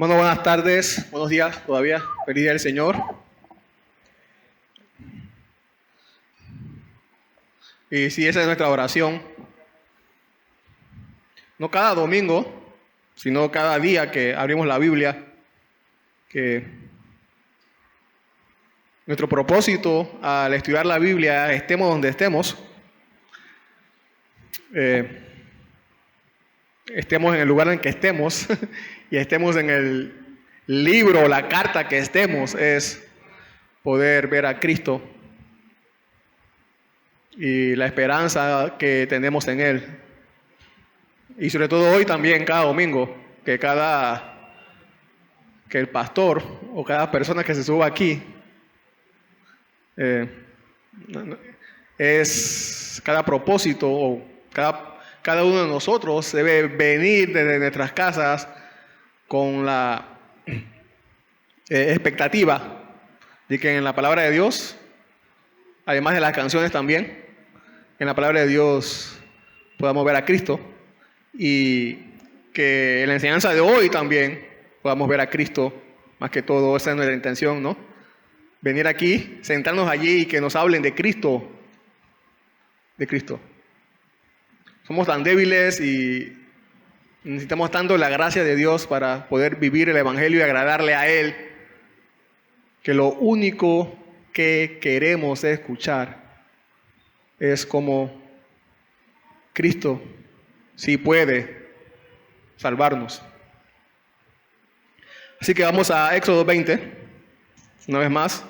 Bueno, buenas tardes, buenos días todavía. Feliz día del Señor. Y sí, esa es nuestra oración. No cada domingo, sino cada día que abrimos la Biblia, que nuestro propósito al estudiar la Biblia, estemos donde estemos, estemos en el lugar en que estemos y estemos en el libro o la carta que estemos, es poder ver a Cristo y la esperanza que tenemos en Él. Y sobre todo hoy también, cada domingo, que el pastor o cada persona que se suba aquí es cada propósito o cada uno de nosotros debe venir desde nuestras casas con la expectativa de que en la palabra de Dios, además de las canciones también, en la palabra de Dios podamos ver a Cristo y que en la enseñanza de hoy también podamos ver a Cristo. Más que todo, esa es nuestra intención, ¿no? Venir aquí, sentarnos allí y que nos hablen de Cristo. De Cristo. Somos tan débiles y necesitamos tanto la gracia de Dios para poder vivir el Evangelio y agradarle a Él, que lo único que queremos escuchar es cómo Cristo sí puede salvarnos. Así que vamos a Éxodo 20, una vez más.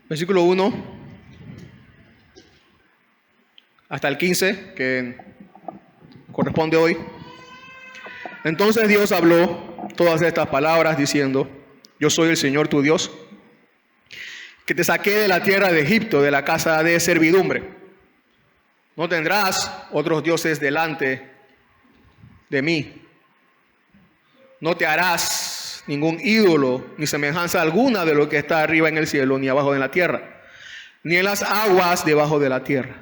Versículo 1 hasta el 15, que corresponde hoy. Entonces Dios habló todas estas palabras diciendo: Yo soy el Señor tu Dios, que te saqué de la tierra de Egipto, de la casa de servidumbre. No tendrás otros dioses delante de mí. No te harás ningún ídolo, ni semejanza alguna de lo que está arriba en el cielo, ni abajo en la tierra, ni en las aguas debajo de la tierra.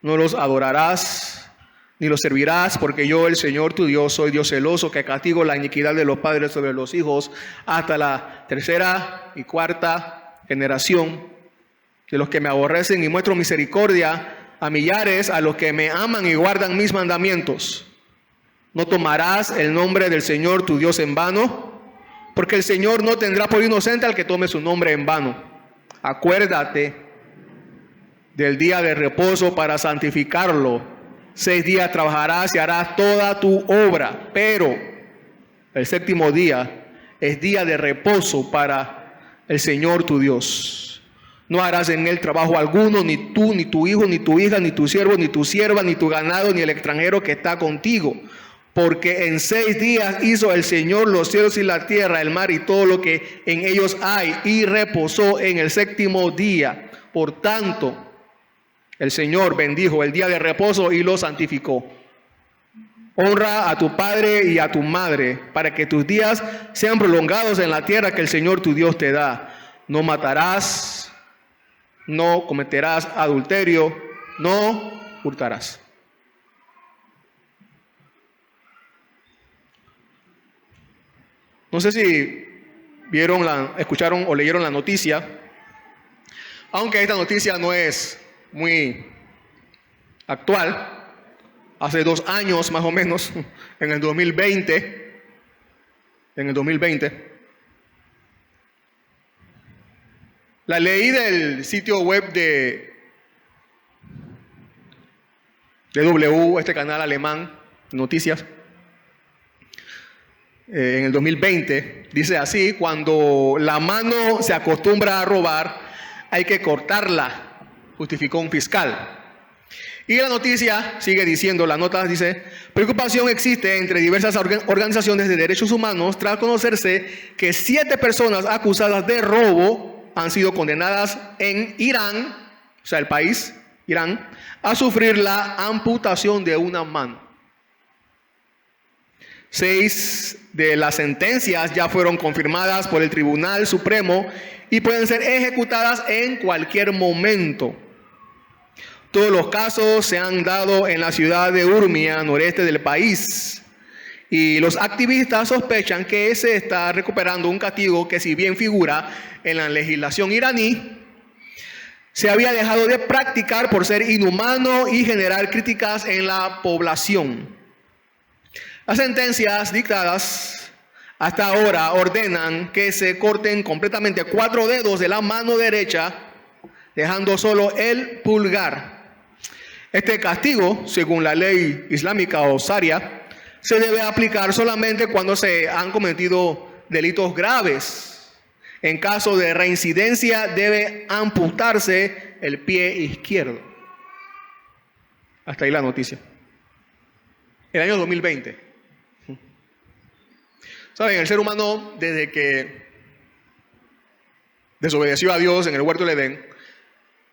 No los adorarás, ni los servirás, porque yo, el Señor tu Dios, soy Dios celoso, que castigo la iniquidad de los padres sobre los hijos, hasta la tercera y cuarta generación de los que me aborrecen, y muestro misericordia a millares, a los que me aman y guardan mis mandamientos. No tomarás el nombre del Señor tu Dios en vano, porque el Señor no tendrá por inocente al que tome su nombre en vano. Acuérdate del día de reposo para santificarlo. 6 días trabajarás y harás toda tu obra, pero el séptimo día es día de reposo para el Señor tu Dios. No harás en él trabajo alguno, ni tú, ni tu hijo, ni tu hija, ni tu siervo, ni tu sierva, ni tu ganado, ni el extranjero que está contigo. Porque en 6 días hizo el Señor los cielos y la tierra, el mar y todo lo que en ellos hay, y reposó en el séptimo día. Por tanto, el Señor bendijo el día de reposo y lo santificó. Honra a tu padre y a tu madre, para que tus días sean prolongados en la tierra que el Señor tu Dios te da. No matarás, no cometerás adulterio, no hurtarás. No sé si escucharon o leyeron la noticia, aunque esta noticia no es muy actual. Hace 2 años más o menos, en el 2020, la leí del sitio web de DW, este canal alemán, noticias. En el 2020, dice así: cuando la mano se acostumbra a robar, hay que cortarla, justificó un fiscal. Y la noticia sigue diciendo, la nota dice: preocupación existe entre diversas organizaciones de derechos humanos tras conocerse que 7 personas acusadas de robo han sido condenadas en Irán, o sea, el país, Irán, a sufrir la amputación de una mano. 6 de las sentencias ya fueron confirmadas por el Tribunal Supremo y pueden ser ejecutadas en cualquier momento. Todos los casos se han dado en la ciudad de Urmia, noreste del país. Y los activistas sospechan que se está recuperando un castigo que, si bien figura en la legislación iraní, se había dejado de practicar por ser inhumano y generar críticas en la población. Las sentencias dictadas hasta ahora ordenan que se corten completamente 4 dedos de la mano derecha, dejando solo el pulgar. Este castigo, según la ley islámica o sharia, se debe aplicar solamente cuando se han cometido delitos graves. En caso de reincidencia, debe amputarse el pie izquierdo. Hasta ahí la noticia. El año 2020. Saben, el ser humano, desde que desobedeció a Dios en el huerto del Edén,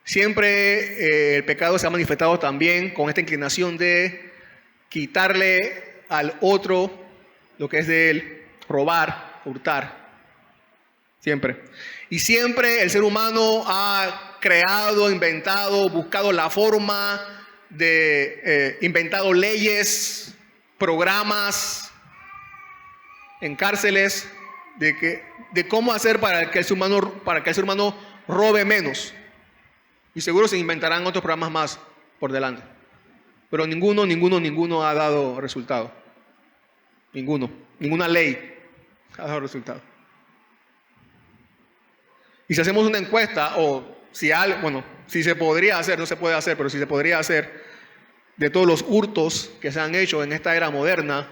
siempre el pecado se ha manifestado también con esta inclinación de quitarle al otro lo que es de él, robar, hurtar. Siempre. Y siempre el ser humano ha creado, inventado, buscado la forma de inventado leyes, programas en cárceles de cómo hacer para que el ser humano robe menos. Y seguro se inventarán otros programas más por delante. Pero ninguno ha dado resultado. Ninguna ley ha dado resultado. Y si hacemos una encuesta, o si se podría hacer, no se puede hacer, pero si se podría hacer, de todos los hurtos que se han hecho en esta era moderna,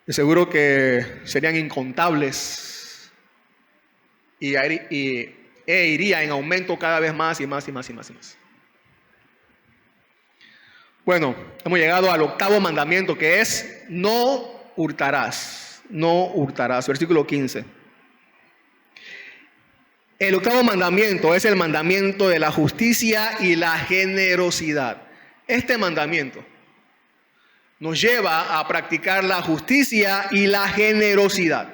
de seguro que serían incontables y iría en aumento cada vez más y más y más y más y más. Bueno, hemos llegado al 8º mandamiento, que es: no hurtarás. No hurtarás. Versículo 15. El 8º mandamiento es el mandamiento de la justicia y la generosidad. Este mandamiento nos lleva a practicar la justicia y la generosidad.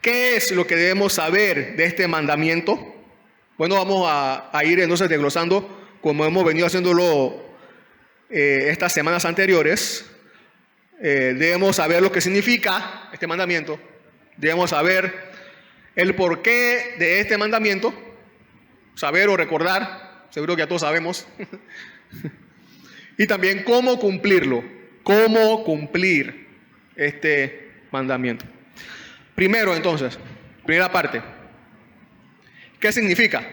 ¿Qué es lo que debemos saber de este mandamiento? Bueno, vamos a ir entonces desglosando como hemos venido haciéndolo estas semanas anteriores. Debemos saber lo que significa este mandamiento. Debemos saber el porqué de este mandamiento. Saber o recordar, seguro que ya todos sabemos. Y también cómo cumplirlo, cómo cumplir este mandamiento. Primero, entonces, primera parte. ¿Qué significa?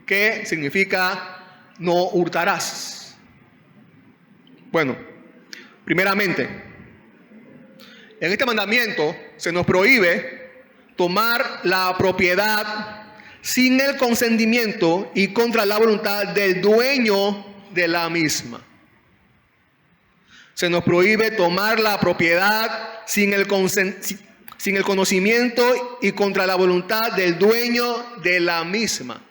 ¿Qué significa no hurtarás? Bueno, primeramente, en este mandamiento se nos prohíbe tomar la propiedad sin el consentimiento y contra la voluntad del dueño de la misma. Se nos prohíbe tomar la propiedad sin el conocimiento y contra la voluntad del dueño de la misma.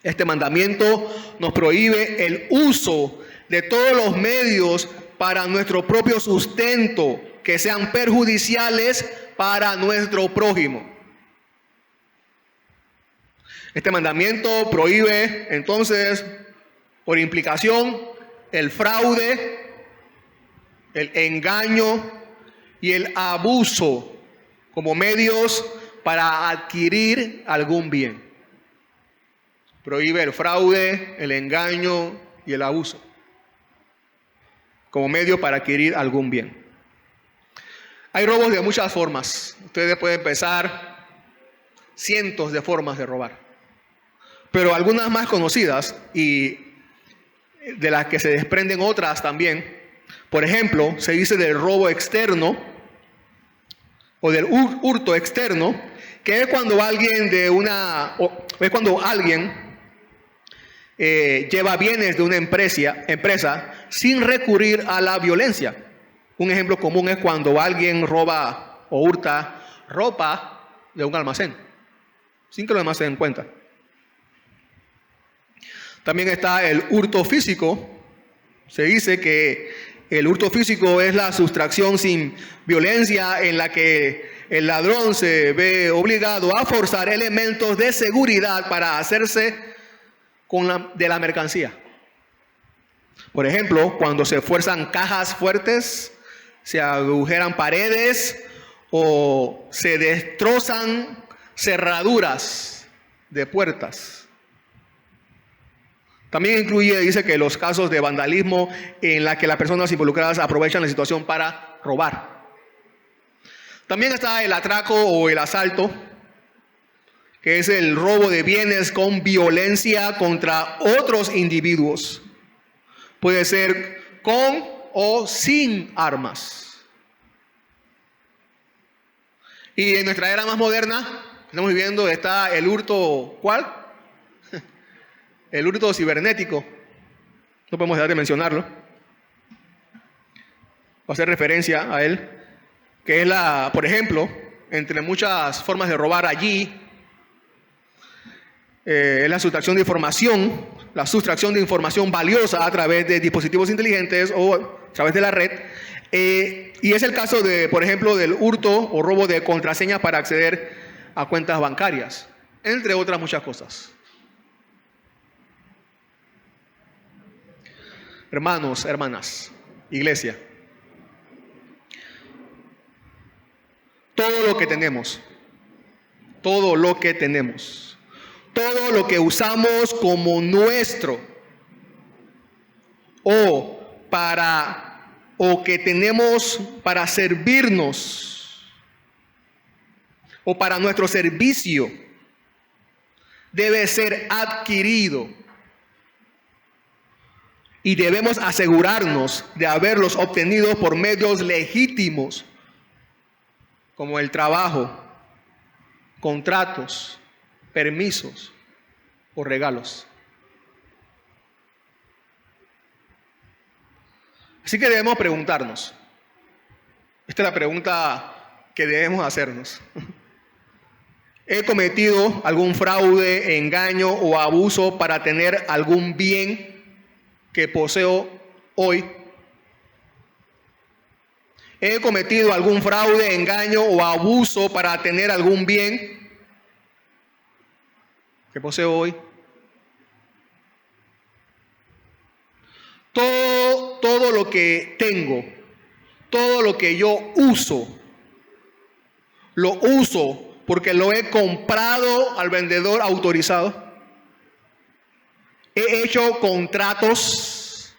Este mandamiento nos prohíbe el uso de todos los medios para nuestro propio sustento que sean perjudiciales para nuestro prójimo. Este mandamiento prohíbe entonces, por implicación, el fraude, el engaño y el abuso como medios para adquirir algún bien. Prohíbe el fraude, el engaño y el abuso como medio para adquirir algún bien. Hay robos de muchas formas. Ustedes pueden pensar cientos de formas de robar, pero algunas más conocidas y de las que se desprenden otras también. Por ejemplo, se dice del robo externo, o del hurto externo, que es cuando alguien lleva bienes de una empresa sin recurrir a la violencia. Un ejemplo común es cuando alguien roba o hurta ropa de un almacén, sin que los demás se den cuenta. También está el hurto físico. Se dice que el hurto físico es la sustracción sin violencia en la que el ladrón se ve obligado a forzar elementos de seguridad para hacerse de la mercancía. Por ejemplo, cuando se fuerzan cajas fuertes, se agujeran paredes o se destrozan cerraduras de puertas. También dice que los casos de vandalismo en la que las personas involucradas aprovechan la situación para robar. También está el atraco o el asalto, que es el robo de bienes con violencia contra otros individuos. Puede ser con o sin armas. Y en nuestra era más moderna, que estamos viviendo, está el hurto, ¿cuál? El hurto cibernético. No podemos dejar de mencionarlo. Voy a hacer referencia a él, que es por ejemplo, entre muchas formas de robar allí, es la sustracción de información valiosa a través de dispositivos inteligentes o a través de la red. Y es el caso por ejemplo, del hurto o robo de contraseñas para acceder a cuentas bancarias, entre otras muchas cosas. Hermanos, hermanas, iglesia, todo lo que tenemos, todo lo que usamos como nuestro o que tenemos para servirnos o para nuestro servicio, debe ser adquirido. Y debemos asegurarnos de haberlos obtenido por medios legítimos, como el trabajo, contratos, permisos o regalos. Así que debemos preguntarnos. Esta es la pregunta que debemos hacernos. ¿He cometido algún fraude, engaño o abuso para tener algún bien que poseo hoy? ¿He cometido algún fraude, engaño o abuso para tener algún bien que poseo hoy? Todo lo que tengo, todo lo que yo uso, lo uso porque lo he comprado al vendedor autorizado. He hecho contratos,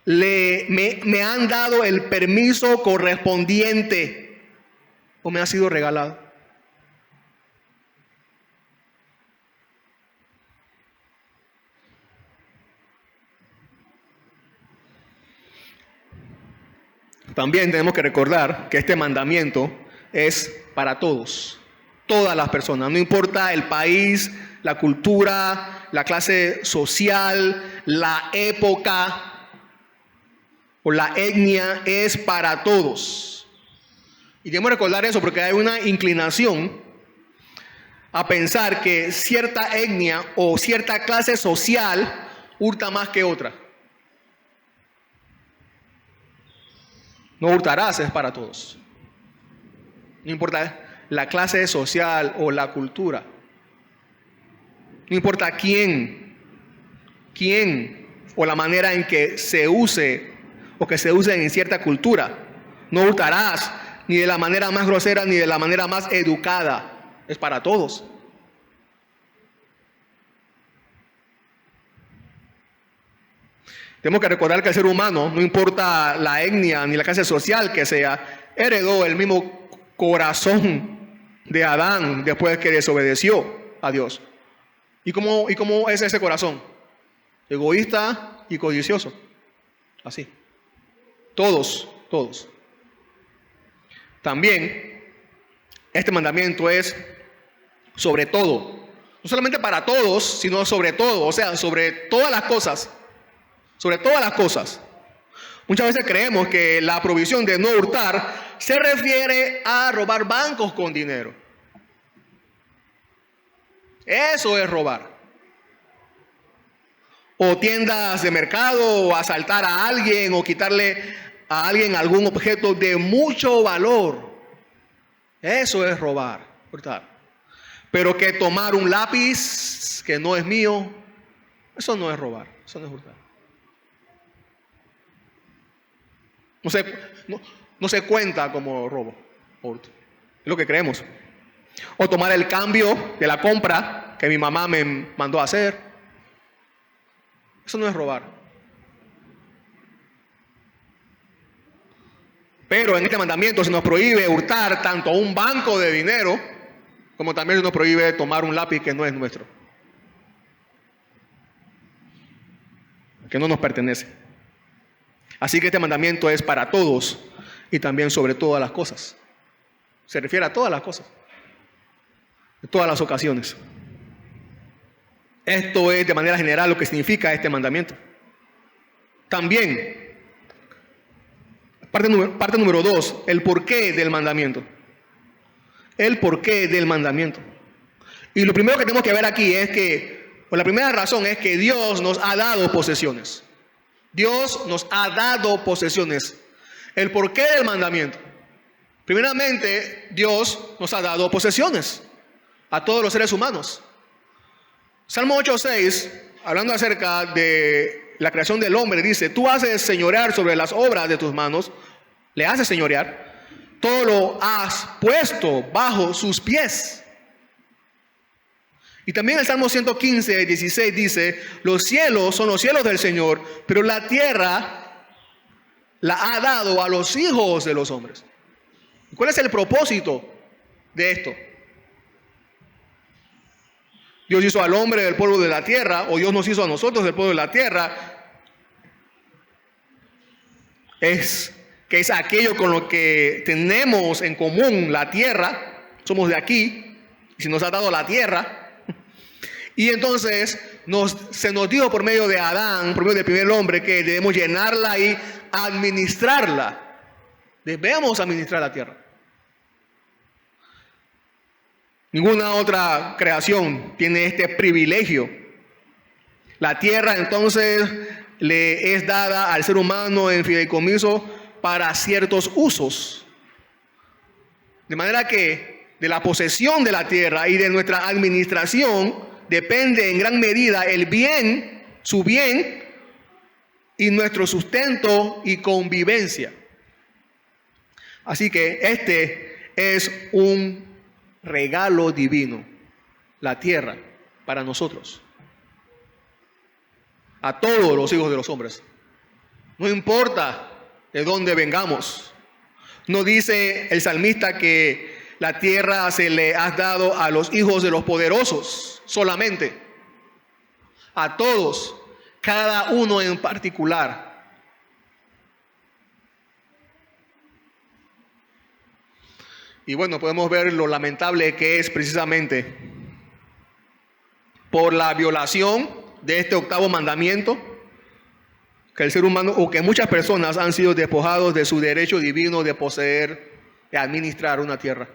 me han dado el permiso correspondiente o me ha sido regalado. También tenemos que recordar que este mandamiento es para todos. Todas las personas, no importa el país, la cultura, la clase social, la época o la etnia, es para todos. Y debemos recordar eso porque hay una inclinación a pensar que cierta etnia o cierta clase social hurta más que otra. No hurtarás, es para todos. No importa la clase social o la cultura. No importa quién o la manera en que se use o que se use en cierta cultura. No hurtarás ni de la manera más grosera ni de la manera más educada. Es para todos. Tenemos que recordar que el ser humano, no importa la etnia ni la clase social que sea, heredó el mismo corazón de Adán después que desobedeció a Dios. ¿Y cómo es ese corazón? Egoísta y codicioso. Así. Todos todos. También, este mandamiento es sobre todo. No solamente para todos, sino sobre todo. O sea, sobre todas las cosas. Sobre todas las cosas. Muchas veces creemos que la provisión de no hurtar se refiere a robar bancos con dinero. Eso es robar. O tiendas de mercado, o asaltar a alguien, o quitarle a alguien algún objeto de mucho valor. Eso es robar, hurtar. Pero que tomar un lápiz que no es mío, eso no es robar, eso no es hurtar. No se cuenta como robo, hurto. Es lo que creemos. O tomar el cambio de la compra que mi mamá me mandó a hacer. Eso no es robar. Pero en este mandamiento se nos prohíbe hurtar tanto un banco de dinero como también se nos prohíbe tomar un lápiz que no es nuestro, que no nos pertenece. Así que este mandamiento es para todos y también sobre todas las cosas. Se refiere a todas las cosas, de todas las ocasiones. Esto es de manera general lo que significa este mandamiento. También, parte número 2, el porqué del mandamiento. El porqué del mandamiento. Y lo primero que tenemos que ver aquí es que, la primera razón es que Dios nos ha dado posesiones. Dios nos ha dado posesiones. El porqué del mandamiento. Primeramente, Dios nos ha dado posesiones a todos los seres humanos. Salmo 8:6, hablando acerca de la creación del hombre, dice: tú haces señorear sobre las obras de tus manos, le haces señorear, todo lo has puesto bajo sus pies. Y también el Salmo 115:16 dice: los cielos son los cielos del Señor, pero la tierra la ha dado a los hijos de los hombres. ¿Cuál es el propósito de esto? Dios hizo al hombre del polvo de la tierra, o Dios nos hizo a nosotros del polvo de la tierra, que es aquello con lo que tenemos en común la tierra. Somos de aquí, y se nos ha dado la tierra. Y entonces se nos dijo por medio de Adán, por medio del primer hombre, que debemos llenarla y administrarla. Debemos administrar la tierra. Ninguna otra creación tiene este privilegio. La tierra entonces le es dada al ser humano en fideicomiso para ciertos usos. De manera que de la posesión de la tierra y de nuestra administración depende en gran medida el bien, su bien y nuestro sustento y convivencia. Así que este es un regalo divino, la tierra, para nosotros, a todos los hijos de los hombres. No importa de dónde vengamos. No dice el salmista que la tierra se le ha dado a los hijos de los poderosos solamente. A todos, cada uno en particular. Y bueno, podemos ver lo lamentable que es precisamente por la violación de este octavo mandamiento, que el ser humano, o que muchas personas han sido despojados de su derecho divino de poseer, de administrar una tierra.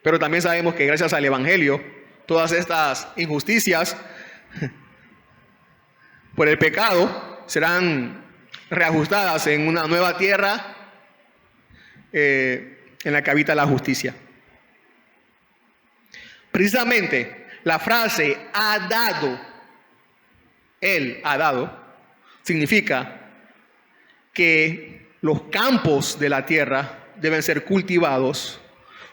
Pero también sabemos que gracias al Evangelio, todas estas injusticias por el pecado serán reajustadas en una nueva tierra en la que habita la justicia. Precisamente la frase ha dado, él ha dado, significa que los campos de la tierra deben ser cultivados,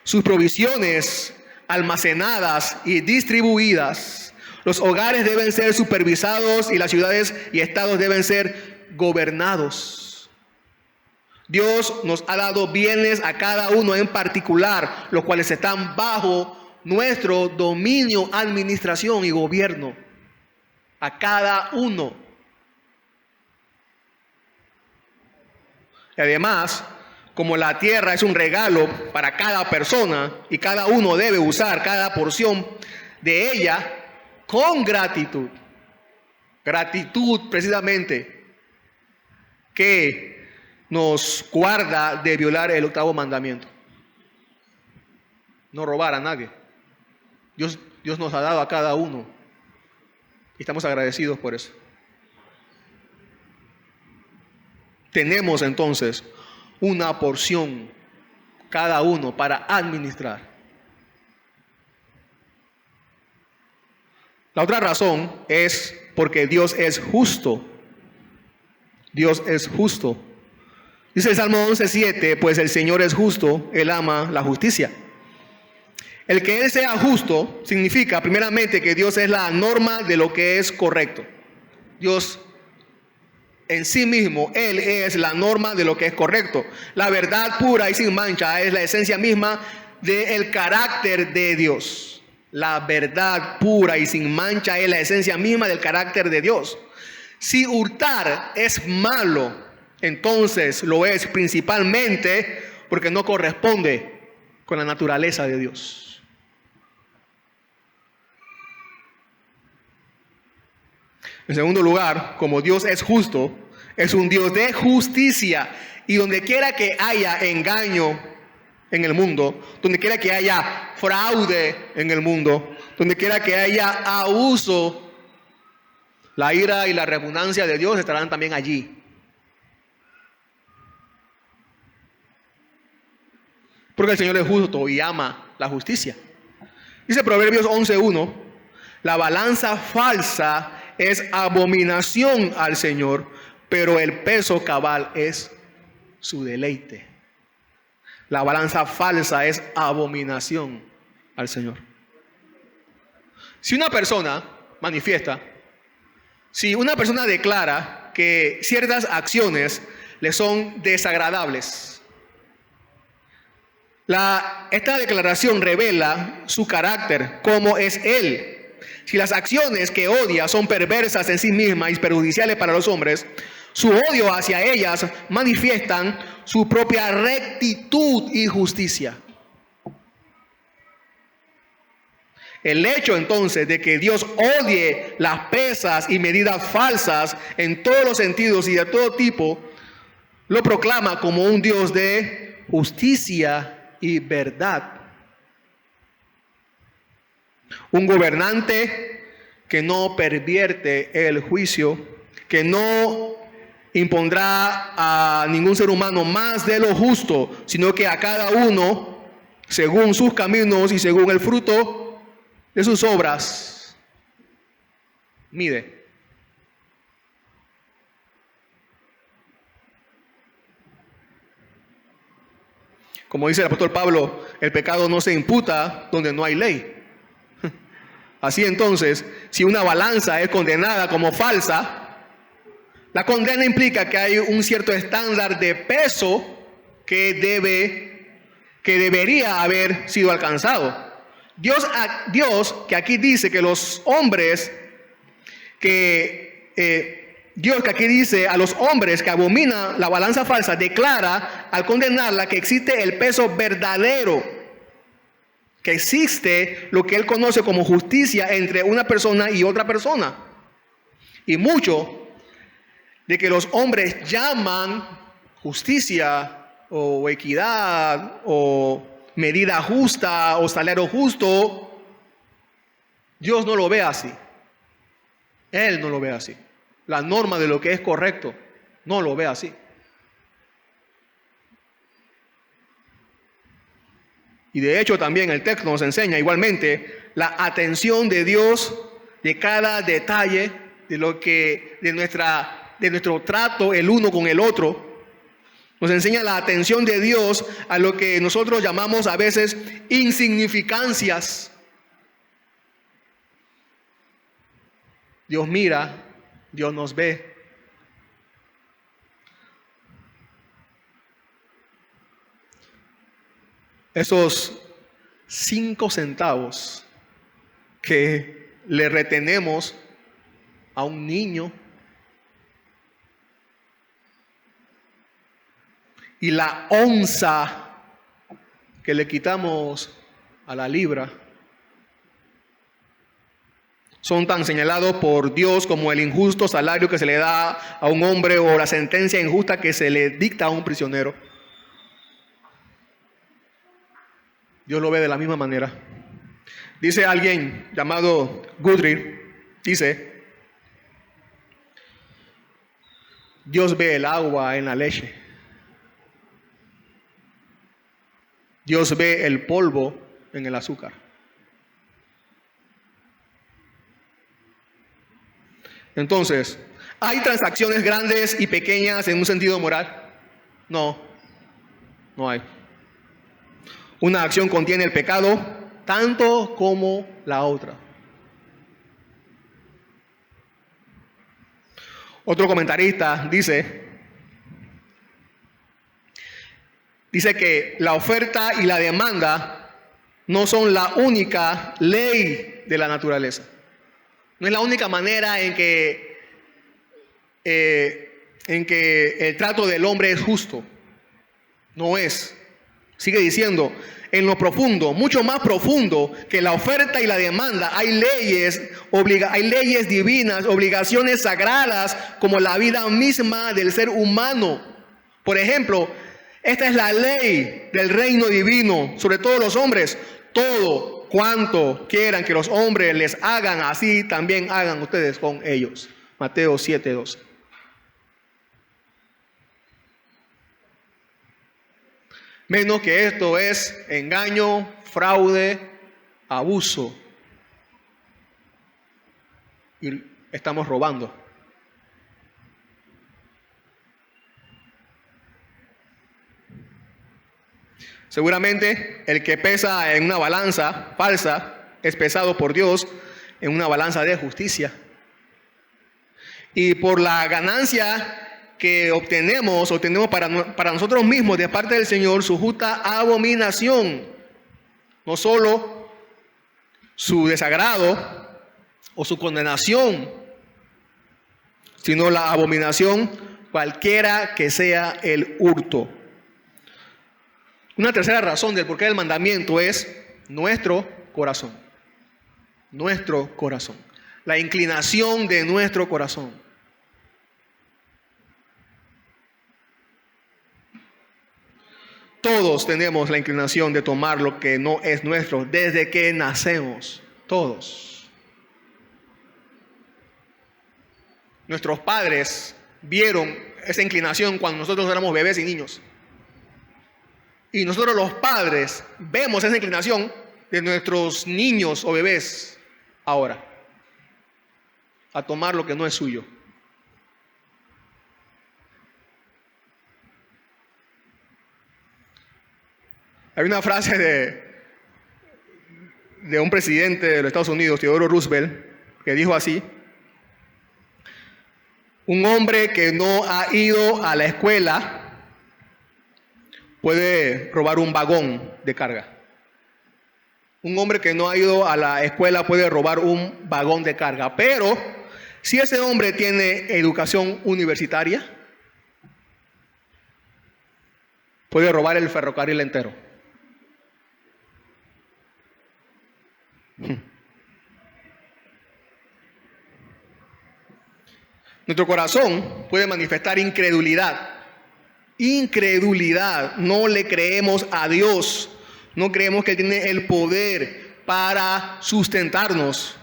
sus provisiones almacenadas y distribuidas, los hogares deben ser supervisados y las ciudades y estados deben ser gobernados. Dios nos ha dado bienes a cada uno en particular, los cuales están bajo nuestro dominio, administración y gobierno. A cada uno. Y además, como la tierra es un regalo para cada persona y cada uno debe usar cada porción de ella con gratitud. Gratitud precisamente que nos guarda de violar el 8º mandamiento. No robar a nadie. Dios nos ha dado a cada uno y estamos agradecidos por eso. Tenemos entonces una porción cada uno para administrar. La otra razón es porque Dios es justo. Dios es justo. Dice el Salmo 11:7, pues el Señor es justo, Él ama la justicia. El que Él sea justo significa primeramente que Dios es la norma de lo que es correcto. Dios en sí mismo, Él es la norma de lo que es correcto. La verdad pura y sin mancha es la esencia misma del carácter de Dios. La verdad pura y sin mancha es la esencia misma del carácter de Dios. Si hurtar es malo, entonces lo es principalmente porque no corresponde con la naturaleza de Dios. En segundo lugar, como Dios es justo, es un Dios de justicia. Y donde quiera que haya engaño en el mundo, donde quiera que haya fraude en el mundo, donde quiera que haya abuso, la ira y la repugnancia de Dios estarán también allí. Porque el Señor es justo y ama la justicia. Dice Proverbios 11:1, la balanza falsa es abominación al Señor, pero el peso cabal es su deleite. La balanza falsa es abominación al Señor. Si una persona manifiesta, si una persona declara que ciertas acciones le son desagradables, esta declaración revela su carácter, cómo es él. Si las acciones que odia son perversas en sí mismas y perjudiciales para los hombres, su odio hacia ellas manifiestan su propia rectitud y justicia. El hecho entonces de que Dios odie las pesas y medidas falsas en todos los sentidos y de todo tipo, lo proclama como un Dios de justicia y verdad. Un gobernante que no pervierte el juicio, que no impondrá a ningún ser humano más de lo justo, sino que a cada uno, según sus caminos y según el fruto de sus obras, mide. Como dice el apóstol Pablo, el pecado no se imputa donde no hay ley. Así entonces, si una balanza es condenada como falsa, la condena implica que hay un cierto estándar de peso que debería haber sido alcanzado. Dios que aquí dice que los hombres Dios que aquí dice a los hombres que abominan la balanza falsa, declara al condenarla que existe el peso verdadero, que existe lo que Él conoce como justicia entre una persona y otra persona. Y mucho de que los hombres llaman justicia o equidad o medida justa o salario justo, Dios no lo ve así. Él no lo ve así. La norma de lo que es correcto no lo ve así. Y de hecho también el texto nos enseña igualmente la atención de Dios de cada detalle de nuestro trato el uno con el otro. Nos enseña la atención de Dios a lo que nosotros llamamos a veces insignificancias. Dios mira, Dios nos ve. Esos 5 centavos que le retenemos a un niño, y la onza que le quitamos a la libra son tan señalados por Dios como el injusto salario que se le da a un hombre o la sentencia injusta que se le dicta a un prisionero. Dios lo ve de la misma manera. Dice alguien llamado Guthrie, dice: Dios ve el agua en la leche. Dios ve el polvo en el azúcar. Entonces, ¿hay transacciones grandes y pequeñas en un sentido moral? No, no hay. Una acción contiene el pecado tanto como la otra. Otro comentarista dice que la oferta y la demanda no son la única ley de la naturaleza. No es la única manera en que el trato del hombre es justo. No es. Sigue diciendo, en lo profundo, mucho más profundo que la oferta y la demanda, hay leyes divinas, obligaciones sagradas, como la vida misma del ser humano. Por ejemplo, esta es la ley del reino divino sobre todos los hombres. Todo cuanto quieran que los hombres les hagan, así también hagan ustedes con ellos. Mateo 7:12. Menos que esto es engaño, fraude, abuso. Y estamos robando. Seguramente el que pesa en una balanza falsa es pesado por Dios en una balanza de justicia. Y por la ganancia que obtenemos para nosotros mismos de parte del Señor su justa abominación. No solo su desagrado o su condenación, sino la abominación cualquiera que sea el hurto. Una tercera razón del porqué del mandamiento es nuestro corazón. Nuestro corazón. La inclinación de nuestro corazón. Todos tenemos la inclinación de tomar lo que no es nuestro desde que nacemos. Todos. Nuestros padres vieron esa inclinación cuando nosotros éramos bebés y niños. Y nosotros los padres vemos esa inclinación de nuestros niños o bebés ahora. A tomar lo que no es suyo. Hay una frase de un presidente de los Estados Unidos, Theodore Roosevelt, que dijo así: un hombre que no ha ido a la escuela puede robar un vagón de carga. Un hombre que no ha ido a la escuela puede robar un vagón de carga. Pero si ese hombre tiene educación universitaria, puede robar el ferrocarril entero. Nuestro corazón puede manifestar incredulidad. Incredulidad. No le creemos a Dios. No creemos que Él tiene el poder para sustentarnos.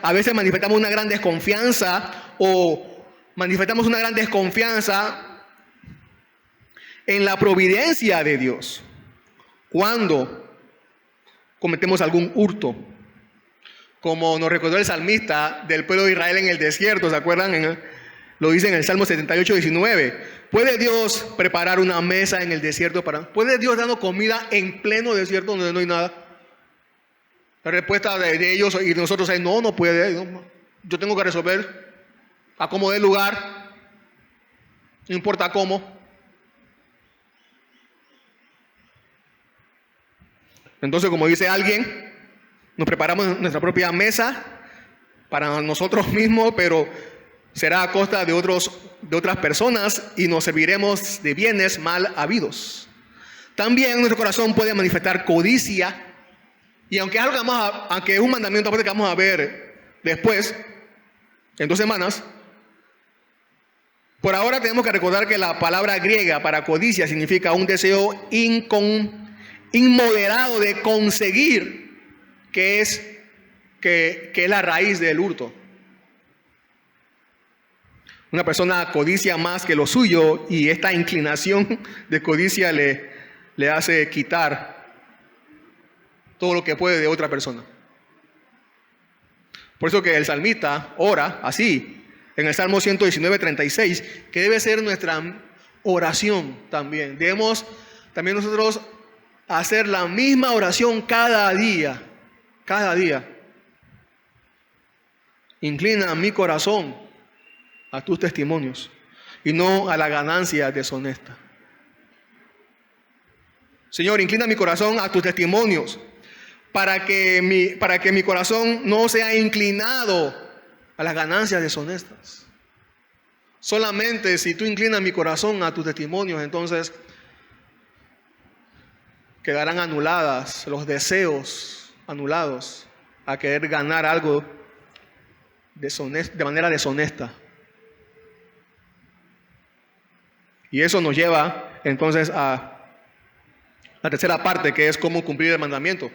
A veces manifestamos una gran desconfianza en la providencia de Dios cuando cometemos algún hurto. Como nos recordó el salmista del pueblo de Israel en el desierto, ¿se acuerdan? Lo dice en el Salmo 78:19. ¿Puede Dios preparar una mesa en el desierto ¿Puede Dios darnos comida en pleno desierto donde no hay nada? La respuesta de ellos y de nosotros es no puede. No. Yo tengo que resolver a cómo dé lugar, no importa cómo. Entonces, como dice alguien, nos preparamos nuestra propia mesa para nosotros mismos, pero será a costa de otros de otras personas y nos serviremos de bienes mal habidos. También nuestro corazón puede manifestar codicia, y aunque es un mandamiento aparte que vamos a ver después, en 2 semanas, por ahora tenemos que recordar que la palabra griega para codicia significa un deseo inmoderado de conseguir, que es la raíz del hurto. Una persona codicia más que lo suyo, y esta inclinación de codicia le hace quitar todo lo que puede de otra persona. Por eso que el salmista ora así en el Salmo 119:36, que debe ser nuestra oración también. Debemos también nosotros hacer la misma oración cada día. Cada día. Inclina mi corazón a tus testimonios y no a la ganancia deshonesta. Señor, inclina mi corazón a tus testimonios para que mi corazón no sea inclinado a las ganancias deshonestas. Solamente si tú inclinas mi corazón a tus testimonios, entonces quedarán anuladas los deseos anulados a querer ganar algo de manera deshonesta. Y eso nos lleva entonces a la tercera parte, que es cómo cumplir el mandamiento.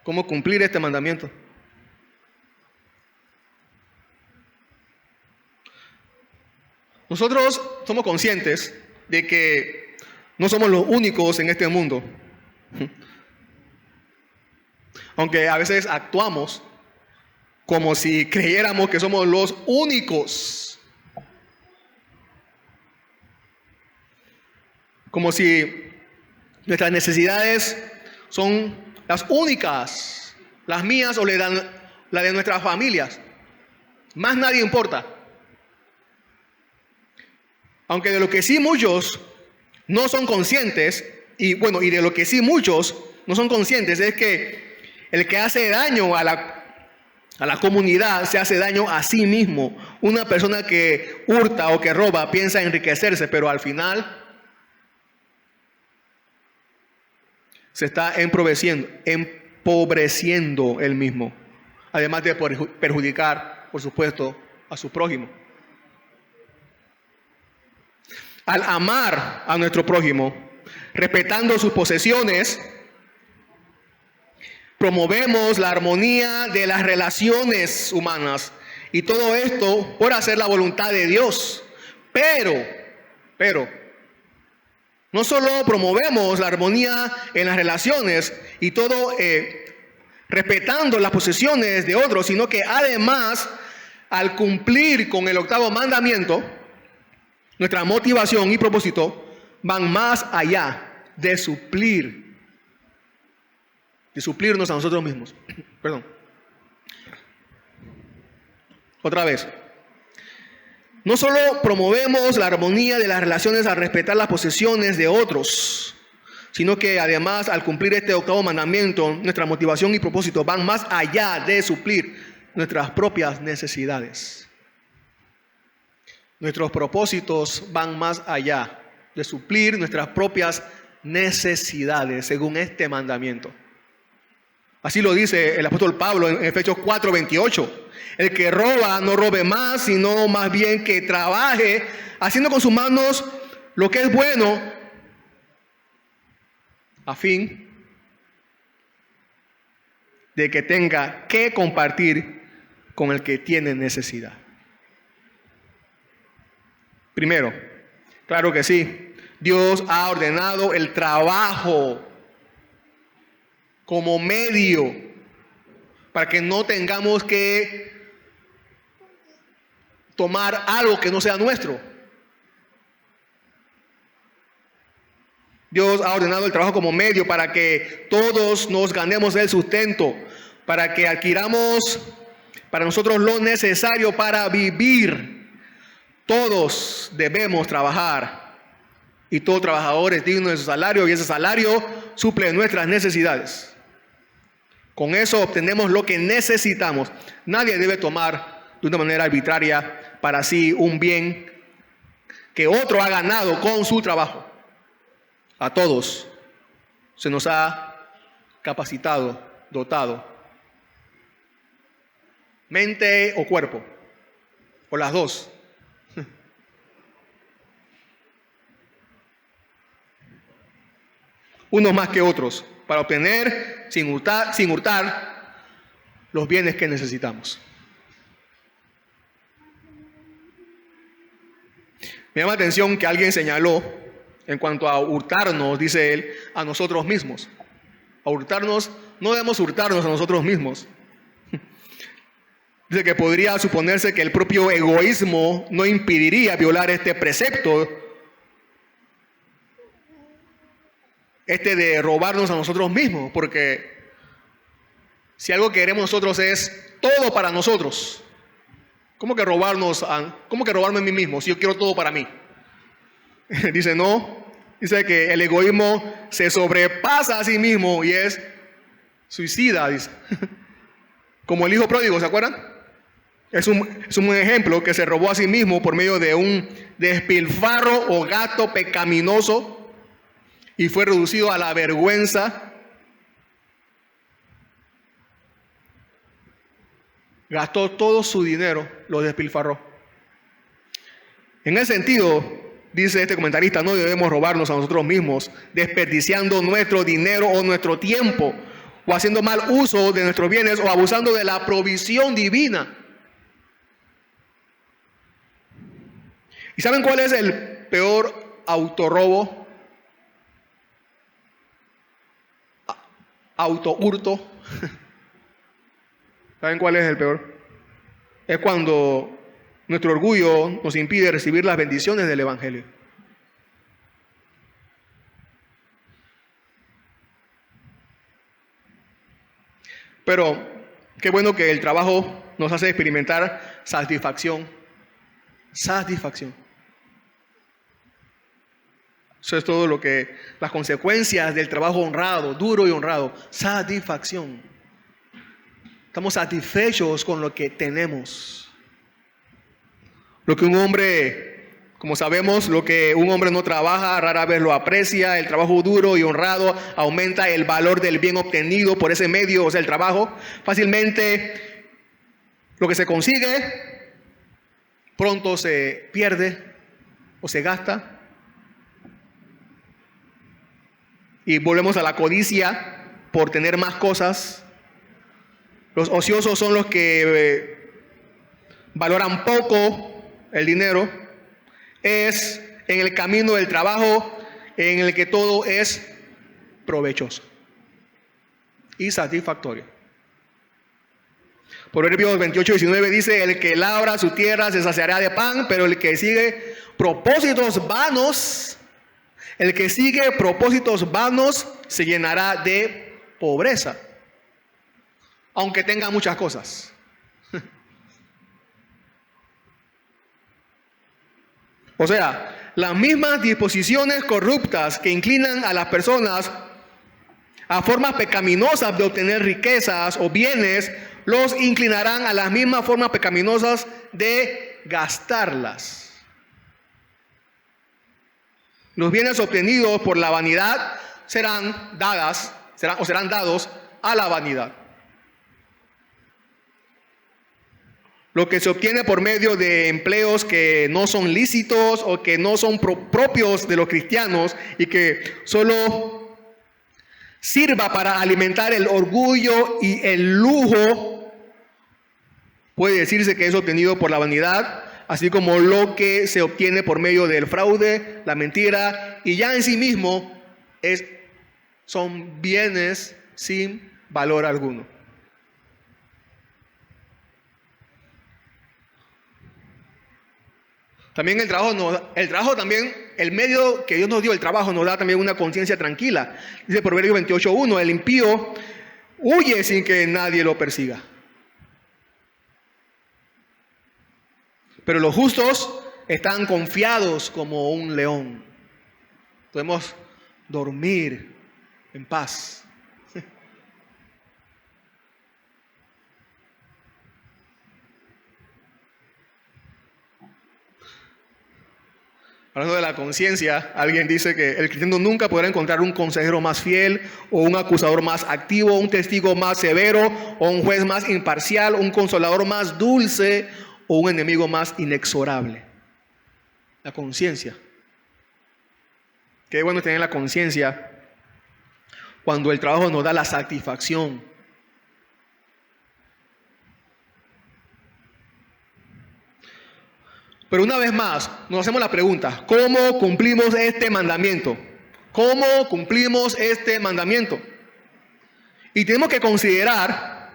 Cómo cumplir este mandamiento. Nosotros somos conscientes de que no somos los únicos en este mundo. Aunque a veces actuamos como si creyéramos que somos los únicos. Como si nuestras necesidades son las únicas, las mías o la de nuestras familias. Más nadie importa. Aunque de lo que sí muchos no son conscientes, y de lo que sí muchos no son conscientes, es que el que hace daño a la comunidad se hace daño a sí mismo. Una persona que hurta o que roba piensa enriquecerse, pero al final se está empobreciendo él mismo, además de perjudicar, por supuesto, a su prójimo. Al amar a nuestro prójimo, respetando sus posesiones, promovemos la armonía de las relaciones humanas, y todo esto por hacer la voluntad de Dios. Pero no solo promovemos la armonía en las relaciones y todo respetando las posesiones de otros, sino que además, al cumplir con el 8º mandamiento, nuestra motivación y propósito van más allá de suplirnos a nosotros mismos. Perdón. Otra vez. No solo promovemos la armonía de las relaciones al respetar las posesiones de otros, sino que además, al cumplir este 8º mandamiento, nuestra motivación y propósito van más allá de suplir nuestras propias necesidades. Nuestros propósitos van más allá de suplir nuestras propias necesidades, según este mandamiento. Así lo dice el apóstol Pablo en Efesios 4:28. El que roba no robe más, sino más bien que trabaje, haciendo con sus manos lo que es bueno, a fin de que tenga que compartir con el que tiene necesidad. Primero, claro que sí, Dios ha ordenado el trabajo como medio para que no tengamos que tomar algo que no sea nuestro. Dios ha ordenado el trabajo como medio para que todos nos ganemos el sustento, para que adquiramos para nosotros lo necesario para vivir. Todos debemos trabajar y todo trabajador es digno de su salario, y ese salario suple nuestras necesidades. Con eso obtenemos lo que necesitamos. Nadie debe tomar de una manera arbitraria para sí un bien que otro ha ganado con su trabajo. A todos se nos ha capacitado, dotado, mente o cuerpo, o las dos. Unos más que otros, para obtener sin hurtar los bienes que necesitamos. Me llama la atención que alguien señaló en cuanto a hurtarnos, dice él, a nosotros mismos. A hurtarnos, no debemos hurtarnos a nosotros mismos. Dice que podría suponerse que el propio egoísmo no impediría violar este precepto, de robarnos a nosotros mismos, porque si algo que queremos nosotros es todo para nosotros, ¿cómo que robarme a mí mismo si yo quiero todo para mí? Dice no, dice que el egoísmo se sobrepasa a sí mismo y es suicida, dice. Como el hijo pródigo, ¿se acuerdan? Es un ejemplo que se robó a sí mismo por medio de un despilfarro o gasto pecaminoso y fue reducido a la vergüenza. Gastó todo su dinero, lo despilfarró. En ese sentido, dice este comentarista, no debemos robarnos a nosotros mismos, desperdiciando nuestro dinero o nuestro tiempo, o haciendo mal uso de nuestros bienes, o abusando de la provisión divina. ¿Y saben cuál es el peor autorrobo? Autohurto. ¿Saben cuál es el peor? Es cuando nuestro orgullo nos impide recibir las bendiciones del Evangelio. Pero qué bueno que el trabajo nos hace experimentar satisfacción. Satisfacción. Eso es todo lo que, las consecuencias del trabajo honrado, duro y honrado. Satisfacción. Estamos satisfechos con lo que tenemos. Lo que un hombre, como sabemos, lo que un hombre no trabaja, rara vez lo aprecia. El trabajo duro y honrado aumenta el valor del bien obtenido por ese medio, o sea, el trabajo. Fácilmente lo que se consigue pronto se pierde o se gasta. Y volvemos a la codicia por tener más cosas. Los ociosos son los que valoran poco el dinero. Es en el camino del trabajo en el que todo es provechoso y satisfactorio. Proverbios 28:19 dice: el que labra su tierra se saciará de pan, pero el que sigue propósitos vanos, se llenará de pobreza, aunque tenga muchas cosas. O sea, las mismas disposiciones corruptas que inclinan a las personas a formas pecaminosas de obtener riquezas o bienes, los inclinarán a las mismas formas pecaminosas de gastarlas. Los bienes obtenidos por la vanidad serán dados a la vanidad. Lo que se obtiene por medio de empleos que no son lícitos o que no son propios de los cristianos y que solo sirva para alimentar el orgullo y el lujo, puede decirse que es obtenido por la vanidad, así como lo que se obtiene por medio del fraude, la mentira, y ya en sí mismo son bienes sin valor alguno. También el trabajo también, el medio que Dios nos dio, el trabajo nos da también una conciencia tranquila. Dice Proverbios 28:1, el impío huye sin que nadie lo persiga. Pero los justos están confiados como un león. Podemos dormir en paz. Hablando de la conciencia, alguien dice que el cristiano nunca podrá encontrar un consejero más fiel, o un acusador más activo, un testigo más severo, o un juez más imparcial, un consolador más dulce, o un enemigo más inexorable. La conciencia. Qué bueno tener la conciencia cuando el trabajo nos da la satisfacción. Pero una vez más, nos hacemos la pregunta, ¿cómo cumplimos este mandamiento? ¿Cómo cumplimos este mandamiento? Y tenemos que considerar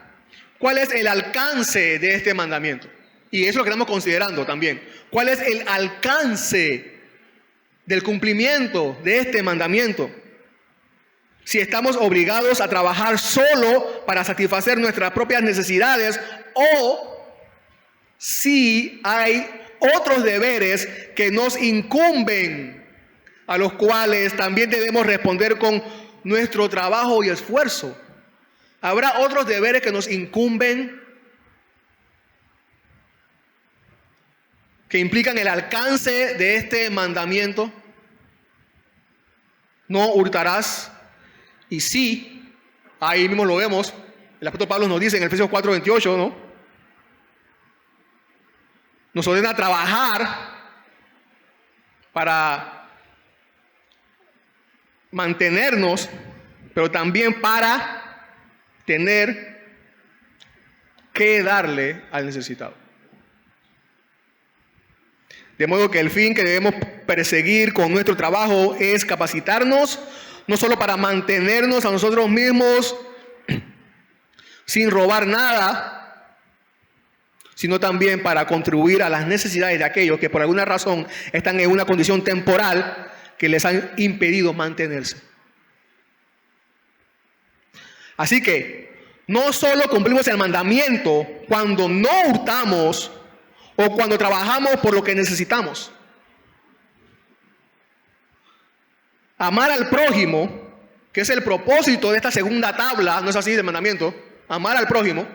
cuál es el alcance de este mandamiento. Y eso es lo que estamos considerando también. ¿Cuál es el alcance del cumplimiento de este mandamiento? Si estamos obligados a trabajar solo para satisfacer nuestras propias necesidades, o si hay otros deberes que nos incumben, a los cuales también debemos responder con nuestro trabajo y esfuerzo. ¿Habrá otros deberes que nos incumben, que implican el alcance de este mandamiento? No hurtarás. Y sí, ahí mismo lo vemos. El apóstol Pablo nos dice en Efesios 4:28, ¿no? Nos ordena trabajar para mantenernos, pero también para tener que darle al necesitado. De modo que el fin que debemos perseguir con nuestro trabajo es capacitarnos, no solo para mantenernos a nosotros mismos sin robar nada, sino también para contribuir a las necesidades de aquellos que por alguna razón están en una condición temporal que les han impedido mantenerse. Así que no solo cumplimos el mandamiento cuando no hurtamos o cuando trabajamos por lo que necesitamos. Amar al prójimo, que es el propósito de esta segunda tabla, no es así del mandamiento, amar al prójimo,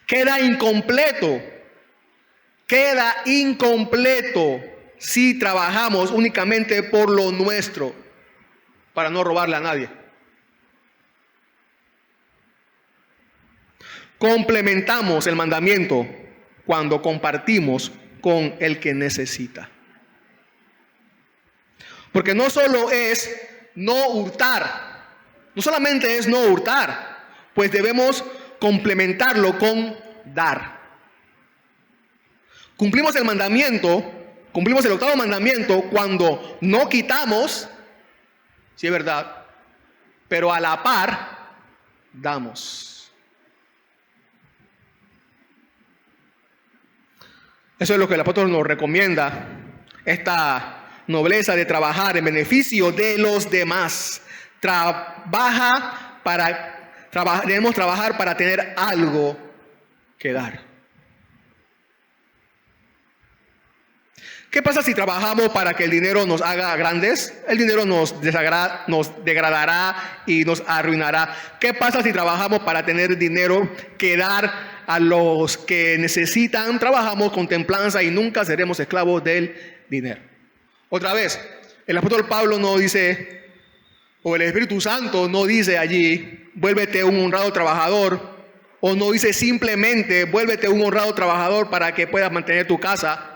queda incompleto si trabajamos únicamente por lo nuestro, para no robarle a nadie. Complementamos el mandamiento cuando compartimos con el que necesita. Porque no solo es no hurtar, no solamente es no hurtar, pues debemos complementarlo con dar. Cumplimos el mandamiento, cumplimos el octavo mandamiento cuando no quitamos, sí es verdad, pero a la par damos. Eso es lo que el apóstol nos recomienda, esta nobleza de trabajar en beneficio de los demás. Debemos trabajar para tener algo que dar. ¿Qué pasa si trabajamos para que el dinero nos haga grandes? El dinero nos degradará y nos arruinará. ¿Qué pasa si trabajamos para tener dinero que dar a los que necesitan? Trabajamos con templanza y nunca seremos esclavos del dinero. Otra vez, el apóstol Pablo no dice, o el Espíritu Santo no dice allí, vuélvete un honrado trabajador, o no dice simplemente, vuélvete un honrado trabajador para que puedas mantener tu casa.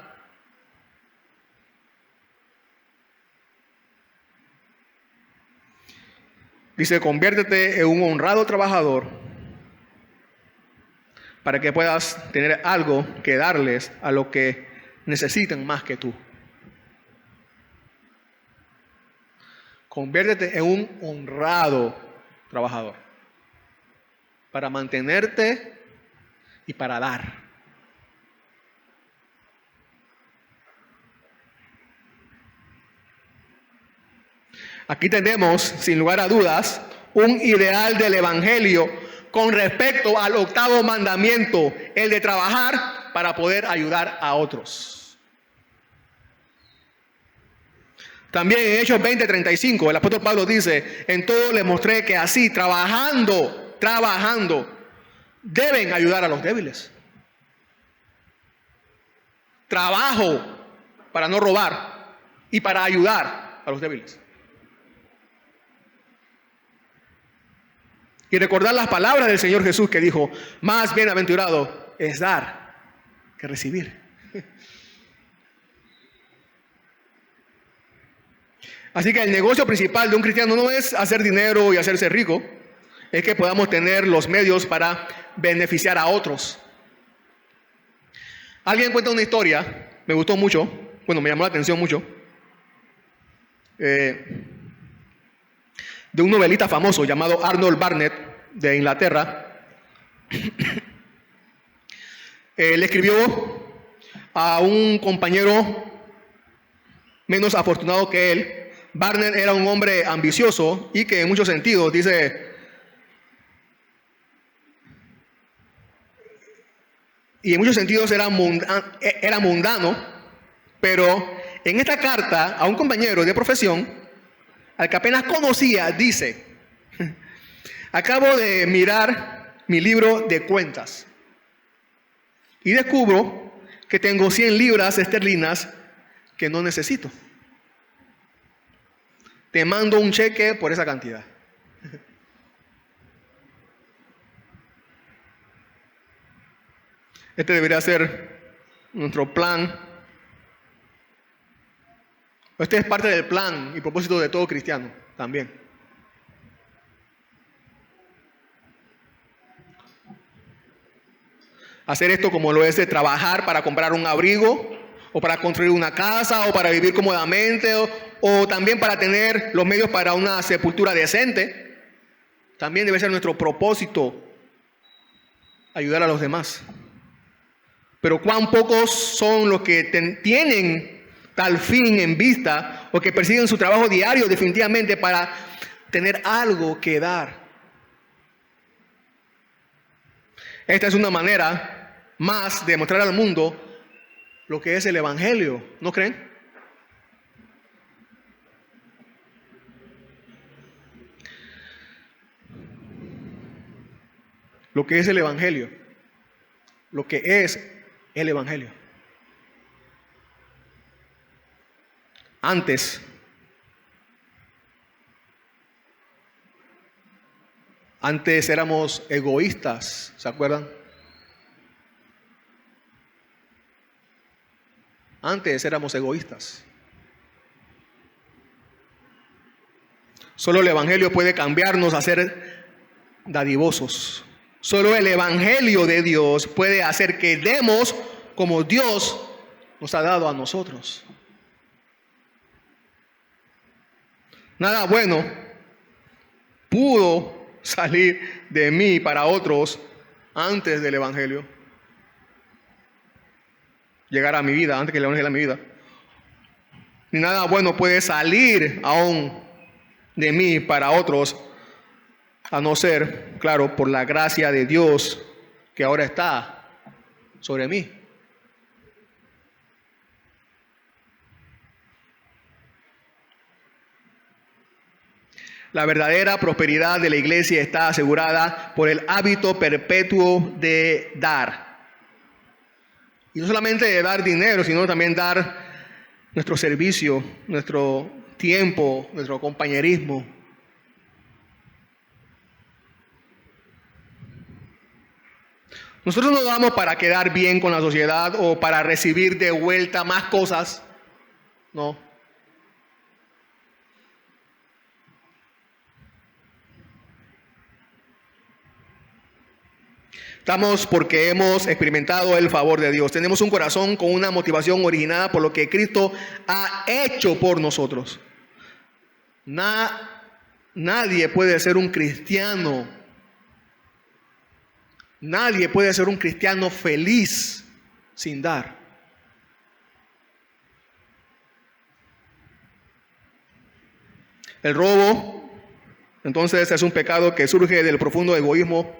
Dice, conviértete en un honrado trabajador para que puedas tener algo que darles a los que necesitan más que tú. Conviértete en un honrado trabajador para mantenerte y para dar. Aquí tenemos, sin lugar a dudas, un ideal del Evangelio con respecto al octavo mandamiento, el de trabajar para poder ayudar a otros. También en Hechos 20:35, el apóstol Pablo dice, en todo les mostré que así, trabajando, deben ayudar a los débiles. Trabajo para no robar y para ayudar a los débiles. Y recordar las palabras del Señor Jesús que dijo, más bienaventurado es dar que recibir. Así que el negocio principal de un cristiano no es hacer dinero y hacerse rico, es que podamos tener los medios para beneficiar a otros. Alguien cuenta una historia, me gustó mucho, bueno, me llamó la atención mucho, de un novelista famoso llamado Arnold Barnett de Inglaterra. Le escribió a un compañero menos afortunado que él. Barnett era un hombre ambicioso y que en muchos sentidos, dice, y en muchos sentidos era mundano, pero en esta carta a un compañero de profesión, al que apenas conocía, dice, acabo de mirar mi libro de cuentas y descubro que tengo 100 libras esterlinas que no necesito. Te mando un cheque por esa cantidad. Este debería ser nuestro plan. Este es parte del plan y propósito de todo cristiano también. Hacer esto como lo es de trabajar para comprar un abrigo, o para construir una casa, o para vivir cómodamente, o también para tener los medios para una sepultura decente. También debe ser nuestro propósito ayudar a los demás. Pero cuán pocos son los que tienen tal fin en vista o que persiguen su trabajo diario definitivamente para tener algo que dar. Esta es una manera más de mostrar al mundo lo que es el Evangelio, ¿no creen? Lo que es el Evangelio. Lo que es el Evangelio. Antes éramos egoístas, ¿se acuerdan? Antes éramos egoístas. Solo el Evangelio puede cambiarnos a ser dadivosos. Solo el Evangelio de Dios puede hacer que demos como Dios nos ha dado a nosotros. Nada bueno pudo salir de mí para otros antes del Evangelio. Llegar a mi vida, antes que el Evangelio llegue a mi vida. Ni nada bueno puede salir aún de mí para otros, a no ser, claro, por la gracia de Dios que ahora está sobre mí. La verdadera prosperidad de la iglesia está asegurada por el hábito perpetuo de dar. Y no solamente de dar dinero, sino también dar nuestro servicio, nuestro tiempo, nuestro compañerismo. Nosotros no damos para quedar bien con la sociedad o para recibir de vuelta más cosas. No. Estamos porque hemos experimentado el favor de Dios. Tenemos un corazón con una motivación originada por lo que Cristo ha hecho por nosotros. Nadie puede ser un cristiano. Nadie puede ser un cristiano feliz sin dar. El robo, entonces, es un pecado que surge del profundo egoísmo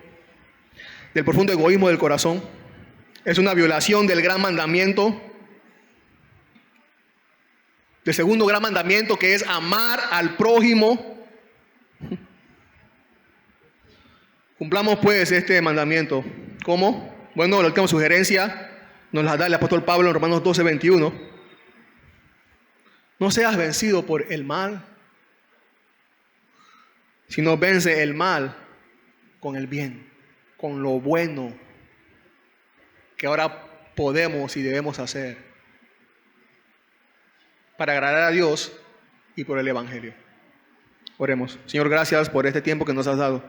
del corazón. Es una violación del gran mandamiento, del segundo gran mandamiento, que es amar al prójimo. Cumplamos pues este mandamiento. ¿Cómo? Bueno, la última sugerencia nos la da el apóstol Pablo en Romanos 12:21. No seas vencido por el mal, sino vence el mal con el bien, con lo bueno que ahora podemos y debemos hacer para agradar a Dios y por el Evangelio. Oremos. Señor, gracias por este tiempo que nos has dado.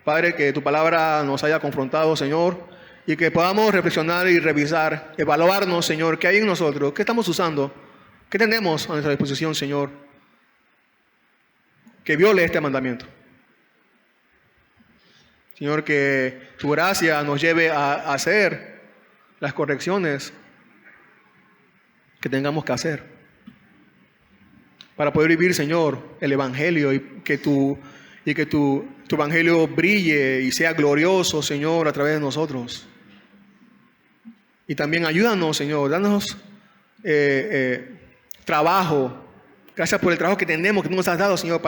Padre, que tu palabra nos haya confrontado, Señor, y que podamos reflexionar y revisar, evaluarnos, Señor, qué hay en nosotros, qué estamos usando, qué tenemos a nuestra disposición, Señor, que viole este mandamiento. Señor, que tu gracia nos lleve a hacer las correcciones que tengamos que hacer para poder vivir, Señor, el Evangelio y que tu Evangelio brille y sea glorioso, Señor, a través de nosotros. Y también ayúdanos, Señor, danos trabajo. Gracias por el trabajo que tenemos, que tú nos has dado, Señor,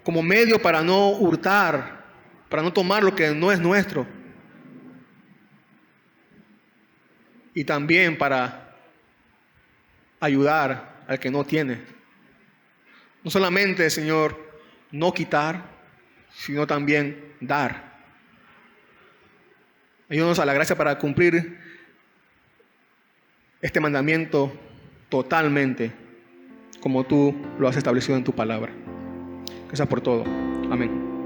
como medio para no hurtar, para no tomar lo que no es nuestro. Y también para ayudar al que no tiene. No solamente, Señor, no quitar, sino también dar. Ayúdanos a la gracia para cumplir este mandamiento totalmente, como tú lo has establecido en tu palabra. Gracias por todo. Amén.